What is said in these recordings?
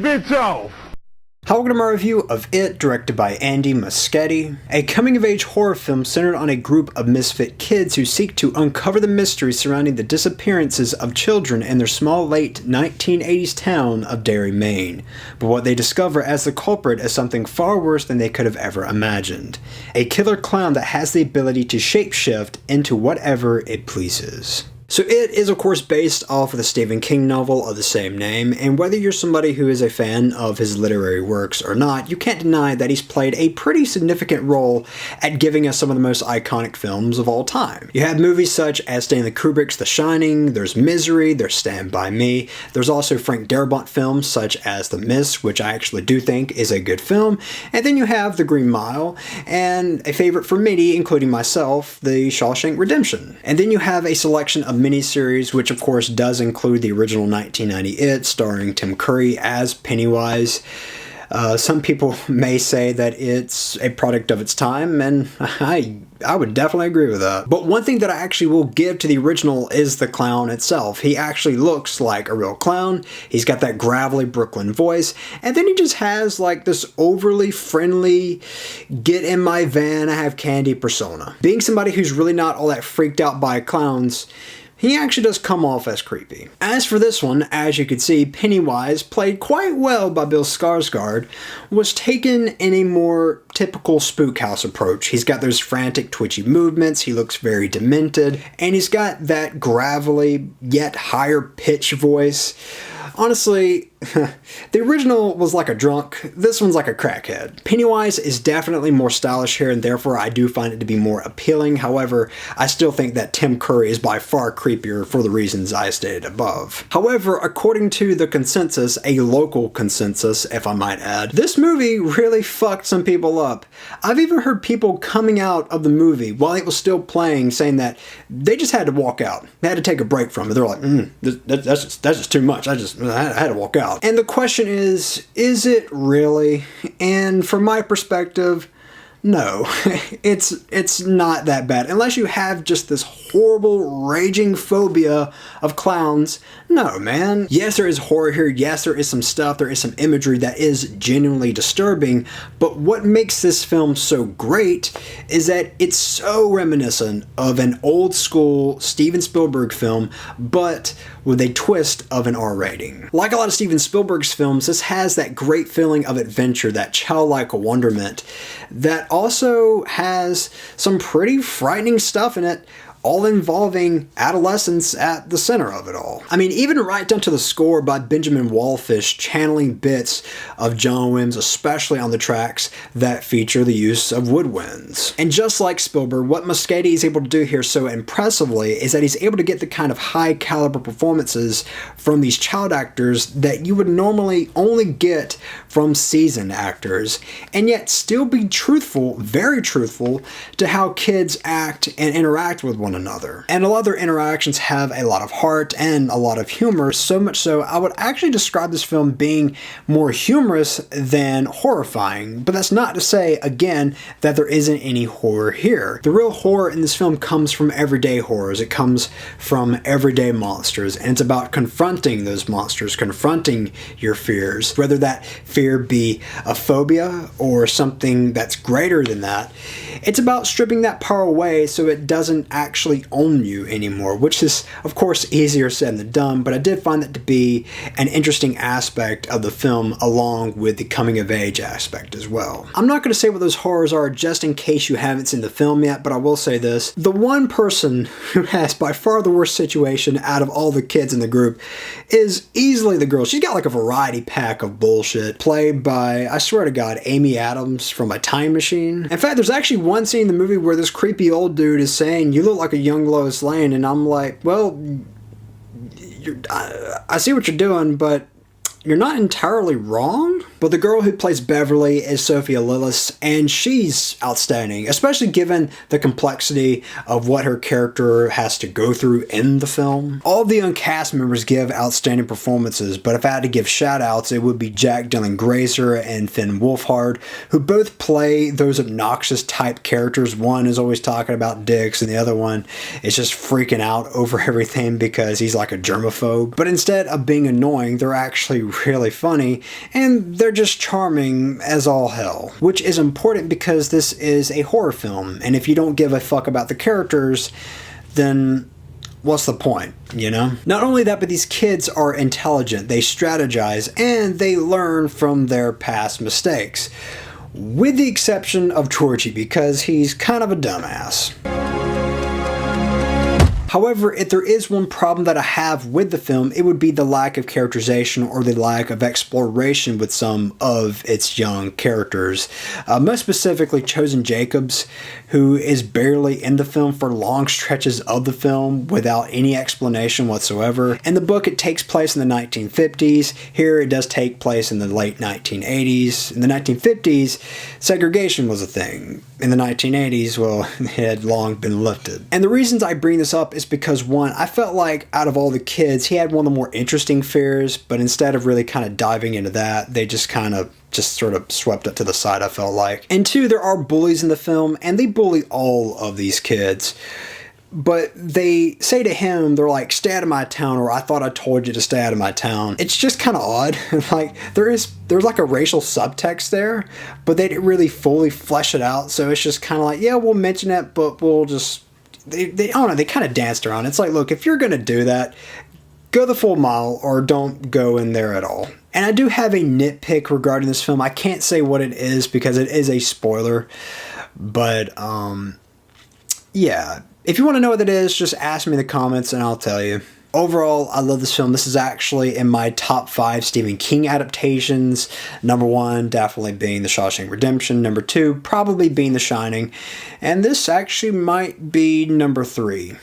that bitch off! Welcome to my review of It, directed by Andy Muschietti, a coming-of-age horror film centered on a group of misfit kids who seek to uncover the mystery surrounding the disappearances of children in their small late 1980s town of Derry, Maine. But what they discover as the culprit is something far worse than they could have ever imagined. A killer clown that has the ability to shapeshift into whatever it pleases. So It is of course based off of the Stephen King novel of the same name, and whether you're somebody who is a fan of his literary works or not, you can't deny that he's played a pretty significant role at giving us some of the most iconic films of all time. You have movies such as Stanley Kubrick's The Shining, there's Misery, there's Stand By Me, there's also Frank Darabont films such as The Mist, which I actually do think is a good film, and then you have The Green Mile, and a favorite for many, including myself, The Shawshank Redemption. And then you have a selection of miniseries, which of course does include the original 1990 It, starring Tim Curry as Pennywise. Some people may say that it's a product of its time, and I would definitely agree with that. But one thing that I actually will give to the original is the clown itself. He actually looks like a real clown. He's got that gravelly Brooklyn voice, and then he just has like this overly friendly, get in my van, I have candy persona. Being somebody who's really not all that freaked out by clowns, he actually does come off as creepy. As for this one, as you can see, Pennywise, played quite well by Bill Skarsgård, was taken in a more typical spook house approach. He's got those frantic, twitchy movements, he looks very demented, and he's got that gravelly, yet higher pitch voice. Honestly, the original was like a drunk, this one's like a crackhead. Pennywise is definitely more stylish here, and therefore I do find it to be more appealing. However, I still think that Tim Curry is by far creepier for the reasons I stated above. However, according to the consensus, a local consensus if I might add, this movie really fucked some people up. I've even heard people coming out of the movie while it was still playing saying that they just had to walk out. They had to take a break from it. They're like, that's just too much. I had to walk out. And the question is it really? And from my perspective, no, it's not that bad. Unless you have just this horrible, raging phobia of clowns. No, man. Yes, there is horror here. Yes, there is some stuff. There is some imagery that is genuinely disturbing. But what makes this film so great is that it's so reminiscent of an old school Steven Spielberg film, but with a twist of an R rating. Like a lot of Steven Spielberg's films, this has that great feeling of adventure, that childlike wonderment, that also has some pretty frightening stuff in it, all involving adolescence at the center of it all. I mean, even right down to the score by Benjamin Wallfisch channeling bits of John Williams, especially on the tracks that feature the use of woodwinds. And just like Spielberg, what Muschietti is able to do here so impressively is that he's able to get the kind of high caliber performances from these child actors that you would normally only get from seasoned actors, and yet still be truthful, very truthful, to how kids act and interact with one another. And a lot of their interactions have a lot of heart and a lot of humor, so much so I would actually describe this film being more humorous than horrifying. But that's not to say, again, that there isn't any horror here. The real horror in this film comes from everyday horrors. It comes from everyday monsters, and it's about confronting those monsters, confronting your fears, whether that fear be a phobia or something that's greater than that. It's about stripping that power away so it doesn't actually own you anymore, which is, of course, easier said than done, but I did find that to be an interesting aspect of the film, along with the coming-of-age aspect as well. I'm not going to say what those horrors are just in case you haven't seen the film yet, but I will say this. The one person who has by far the worst situation out of all the kids in the group is easily the girl. She's got like a variety pack of bullshit, played by, I swear to God, Amy Adams from A Time Machine. In fact, there's actually one scene in the movie where this creepy old dude is saying, "You look like a young Lois Lane," and I'm like, well, I see what you're doing, but you're not entirely wrong. But the girl who plays Beverly is Sophia Lillis, and she's outstanding, especially given the complexity of what her character has to go through in the film. All of the young cast members give outstanding performances, but if I had to give shout-outs, it would be Jack Dylan Grazer and Finn Wolfhard, who both play those obnoxious type characters. One is always talking about dicks, and the other one is just freaking out over everything because he's like a germaphobe. But instead of being annoying, they're actually really funny, and they're just charming as all hell. Which is important because this is a horror film, and if you don't give a fuck about the characters, then what's the point, you know? Not only that, but these kids are intelligent, they strategize, and they learn from their past mistakes. With the exception of Georgie, because he's kind of a dumbass. However, if there is one problem that I have with the film, it would be the lack of characterization or the lack of exploration with some of its young characters. Most specifically, Chosen Jacobs, who is barely in the film for long stretches of the film without any explanation whatsoever. In the book, it takes place in the 1950s. Here, it does take place in the late 1980s. In the 1950s, segregation was a thing. In the 1980s, well, it had long been lifted. And the reasons I bring this up is because, one, I felt like out of all the kids, he had one of the more interesting fears, but instead of really kind of diving into that, they just sort of swept it to the side, I felt like. And two, there are bullies in the film, and they bully all of these kids. But they say to him, they're like, stay out of my town, or I thought I told you to stay out of my town. It's just kind of odd. Like, there's like a racial subtext there, but they didn't really fully flesh it out. So it's just kind of like, yeah, we'll mention it, but we'll just, I don't know, they kind of danced around. It's like, look, if you're going to do that, go the full mile or don't go in there at all. And I do have a nitpick regarding this film. I can't say what it is because it is a spoiler, but yeah. If you want to know what it is, just ask me in the comments and I'll tell you. Overall, I love this film. This is actually in my top 5 Stephen King adaptations. Number 1 definitely being The Shawshank Redemption. Number 2 probably being The Shining. And this actually might be number 3.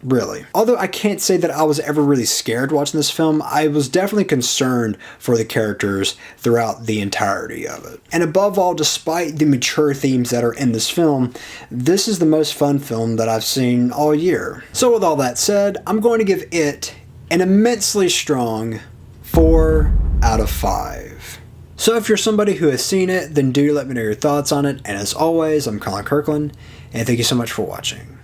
Really. Although I can't say that I was ever really scared watching this film, I was definitely concerned for the characters throughout the entirety of it. And above all, despite the mature themes that are in this film, this is the most fun film that I've seen all year. So with all that said, I'm going to give it an immensely strong 4 out of 5. So if you're somebody who has seen it, then do let me know your thoughts on it. And as always, I'm Colin Kirkland, and thank you so much for watching.